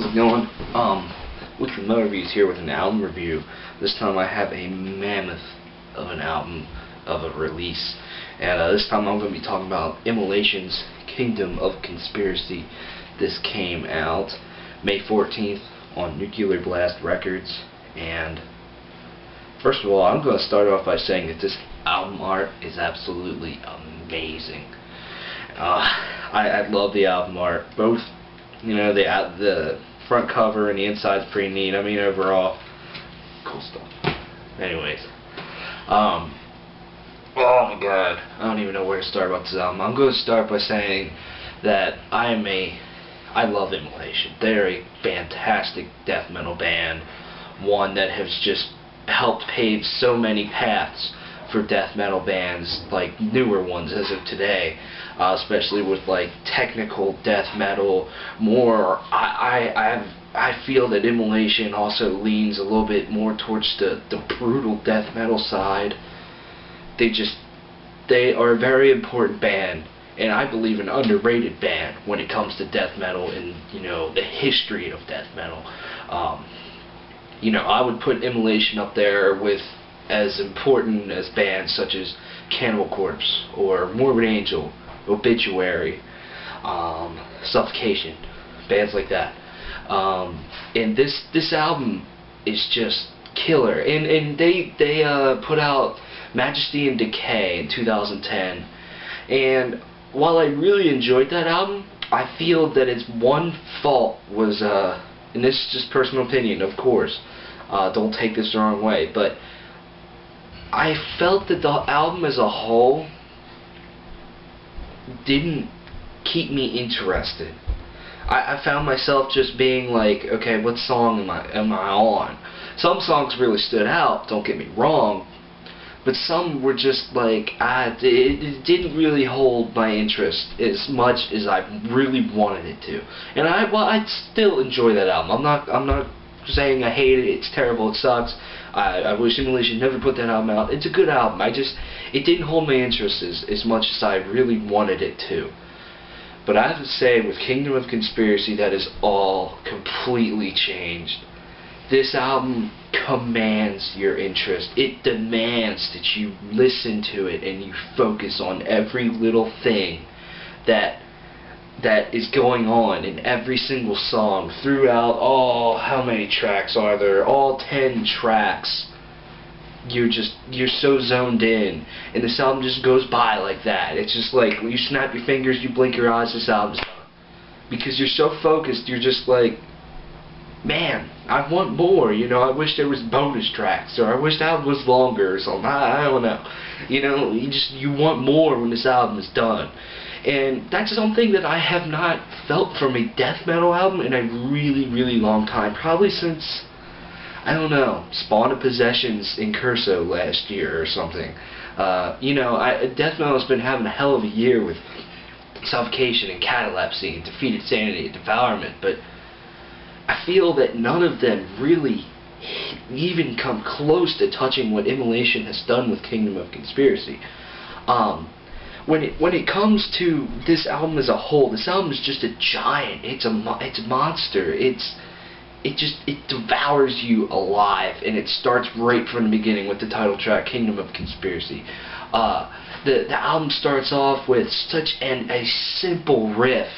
how's it going? With the Movies here with an album review. This time I have a mammoth of an album of a release. And this time I'm going to be talking about Immolation's Kingdom of Conspiracy. This came out May 14th on Nuclear Blast Records. And first of all, I'm going to start off by saying that this album art is absolutely amazing. I love the album art. Both, you know, the front cover and the inside's pretty neat. I mean, overall, cool stuff. Anyways, oh my god, I don't even know where to start about this album. I'm going to start by saying that I love Immolation. They're a fantastic death metal band, one that has just helped pave so many paths for death metal bands, like newer ones as of today, especially with like technical death metal. I feel that Immolation also leans a little bit more towards the brutal death metal side. They are a very important band, and I believe an underrated band when it comes to death metal and, you know, the history of death metal. You know, I would put Immolation up there with as important as bands such as Cannibal Corpse or Morbid Angel, Obituary, Suffocation, bands like that. And this album is just killer. And they put out Majesty and Decay in 2010. And while I really enjoyed that album, I feel that its one fault was, and this is just personal opinion, of course, don't take this the wrong way, but I felt that the album as a whole didn't keep me interested. I found myself just being like, okay, what song am I on? Some songs really stood out, don't get me wrong, but some were just like, it didn't really hold my interest as much as I really wanted it to. And I still enjoy that album. I'm not saying I hate it, it's terrible, it sucks. I wish Immolation never put that album out. It's a good album. It didn't hold my interest as much as I really wanted it to. But I have to say, with Kingdom of Conspiracy, that is all completely changed. This album commands your interest. It demands that you listen to it and you focus on every little thing that is going on in every single song throughout how many tracks are there? All 10 tracks. You're so zoned in, and this album just goes by like that. It's just like you snap your fingers, you blink your eyes, this album's done. Because you're so focused, you're just like, man, I want more. You know, I wish there was bonus tracks, or I wish the album was longer or something. I don't know. You know, you want more when this album is done. And that's something that I have not felt from a death metal album in a really, really long time. Probably since, I don't know, Spawn of Possessions in Curso last year or something. You know, death metal has been having a hell of a year with Suffocation and Catalepsy and Defeated Sanity and Devourment, but I feel that none of them really even come close to touching what Immolation has done with Kingdom of Conspiracy. When it comes to this album as a whole, this album is just a giant. It's a monster. It devours you alive, and it starts right from the beginning with the title track, Kingdom of Conspiracy. The album starts off with such a simple riff,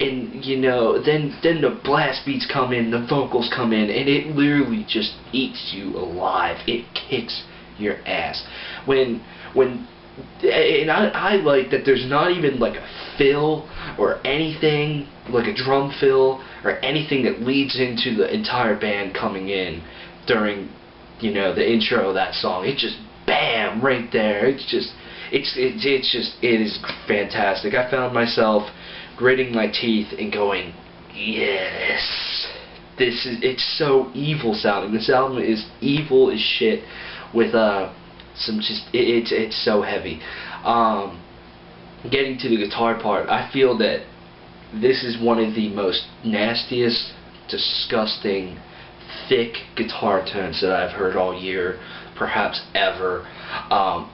and you know, then the blast beats come in, the vocals come in, and it literally just eats you alive. It kicks your ass. And I like that there's not even like a fill or anything, like a drum fill or anything that leads into the entire band coming in during, you know, the intro of that song. It just bam right there. It is fantastic. I found myself gritting my teeth and going, yes, it's so evil sounding. This album is evil as shit with it's so heavy. Getting to the guitar part, I feel that this is one of the most nastiest, disgusting, thick guitar tones that I've heard all year, perhaps ever.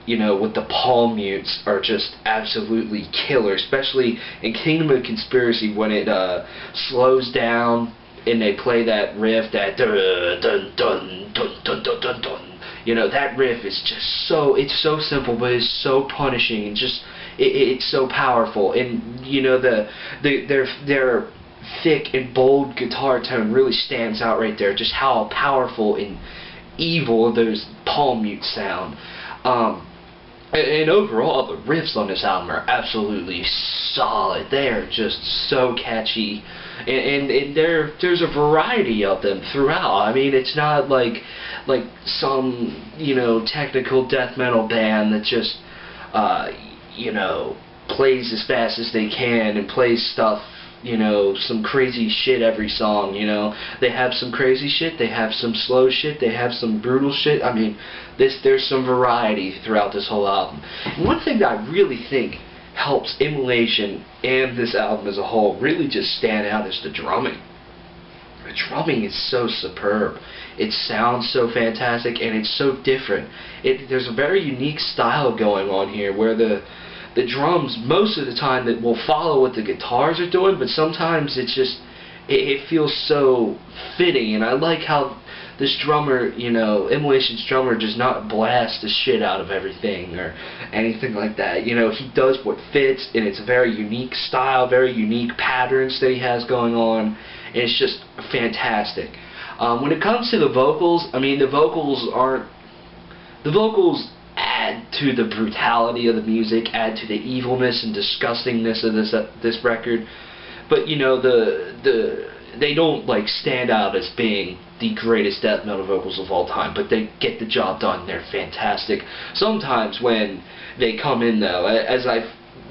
You know, with the palm mutes are just absolutely killer, especially in Kingdom of Conspiracy when it slows down and they play that riff, that dun dun dun dun dun dun dun dun. You know, that riff is just so, it's so simple, but it's so punishing, and just it's so powerful. And you know, their thick and bold guitar tone really stands out right there. Just how powerful and evil those palm mutes sound. And overall, the riffs on this album are absolutely solid. They are just so catchy, and there's a variety of them throughout. I mean, it's not like some, you know, technical death metal band that just you know, plays as fast as they can and plays stuff, you know, some crazy shit every song. You know, they have some crazy shit, they have some slow shit, they have some brutal shit. I mean, there's some variety throughout this whole album. And one thing that I really think helps Immolation and this album as a whole really just stand out is the drumming. The drumming is so superb. It sounds so fantastic, and it's so different. There's a very unique style going on here where the drums, most of the time, that will follow what the guitars are doing, but sometimes it's just, it feels so fitting. And I like how this drummer, you know, Immolation's drummer, does not blast the shit out of everything or anything like that. You know, he does what fits, and it's a very unique style, very unique patterns that he has going on, and it's just fantastic. When it comes to the vocals, I mean, the vocals add to the brutality of the music, add to the evilness and disgustingness of this record, but you know, they don't like stand out as being the greatest death metal vocals of all time, but they get the job done. They're fantastic. Sometimes when they come in, though, as I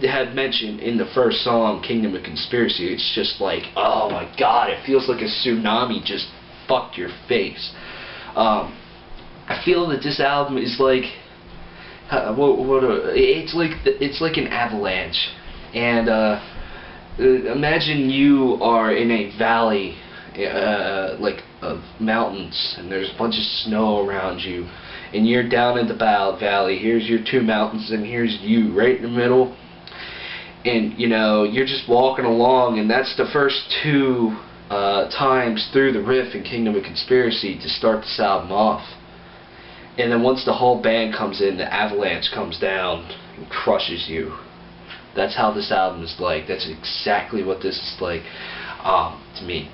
had mentioned in the first song, Kingdom of Conspiracy, it's just like, oh my god, it feels like a tsunami just fucked your face. I feel that this album is like, it's like an avalanche, and imagine you are in a valley, like of mountains, and there's a bunch of snow around you, and you're down in the valley. Here's your two mountains, and here's you right in the middle, and you know, you're just walking along, and that's the first two times through the riff in Kingdom of Conspiracy to start this album off. And then once the whole band comes in, the avalanche comes down and crushes you. That's how this album is like. That's exactly what this is like to me.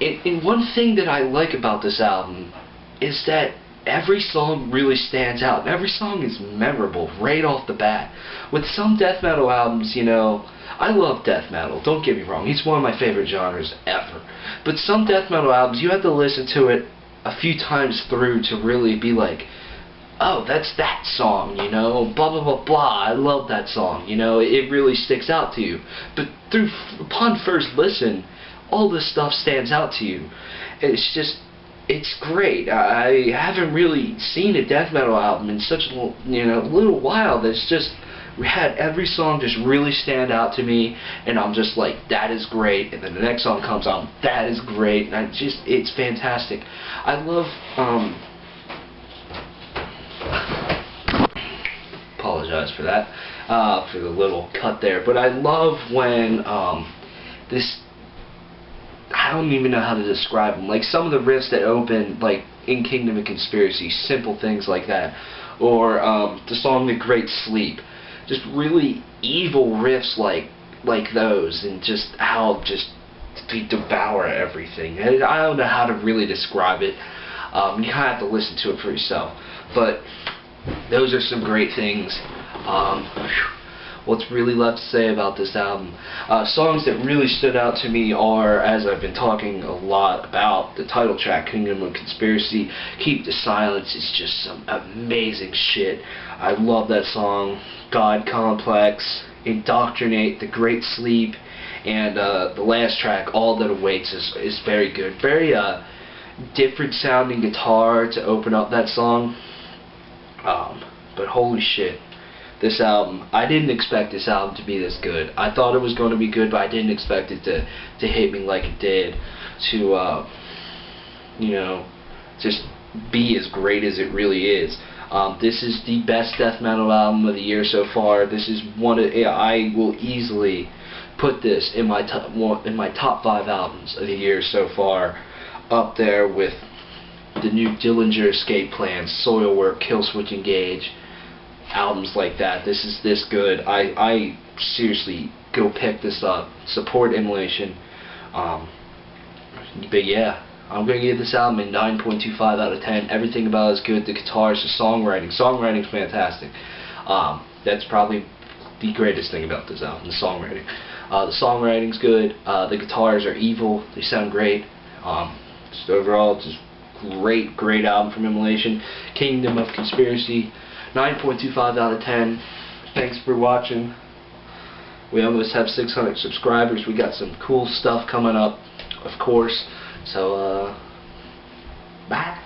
And one thing that I like about this album is that every song really stands out. Every song is memorable right off the bat. With some death metal albums, you know, I love death metal, don't get me wrong. It's one of my favorite genres ever. But some death metal albums, you have to listen to it a few times through to really be like, oh, that's that song, you know, blah blah blah blah, I love that song, you know, it really sticks out to you. But upon first listen, all this stuff stands out to you. It's just, it's great. I haven't really seen a death metal album in such a, you know, little while that's just had every song just really stand out to me, and I'm just like, that is great, and then the next song comes on, that is great, and it's fantastic. I love, apologize for that, for the little cut there, but I love when, I don't even know how to describe them, like some of the riffs that open, like in Kingdom of Conspiracy, simple things like that, or the song The Great Sleep. Just really evil riffs like those, and just how just they devour everything. And I don't know how to really describe it. You kind of have to listen to it for yourself. But those are some great things. What's really left to say about this album? Songs that really stood out to me are, as I've been talking a lot about, the title track, Kingdom of Conspiracy. Keep the Silence is just some amazing shit. I love that song. God Complex, Indoctrinate, The Great Sleep, and the last track, All That Awaits, is very good. Very different sounding guitar to open up that song. But holy shit. This album, I didn't expect this album to be this good. I thought it was going to be good, but I didn't expect it to hit me like it did. To, you know, just be as great as it really is. This is the best death metal album of the year so far. This is one of, I will easily put this in my top 5 albums of the year so far, up there with the new Dillinger Escape Plan, Soilwork, Killswitch Engage, albums like that. This is this good. I seriously go pick this up. Support Immolation. But yeah, I'm gonna give this album a 9.25 out of 10. Everything about it is good. The guitars, the songwriting's fantastic. That's probably the greatest thing about this album, the songwriting. The songwriting's good. The guitars are evil. They sound great. Just overall, just great album from Immolation. Kingdom of Conspiracy, 9.25 out of 10. Thanks for watching. We almost have 600 subscribers. We got some cool stuff coming up, of course. So, bye.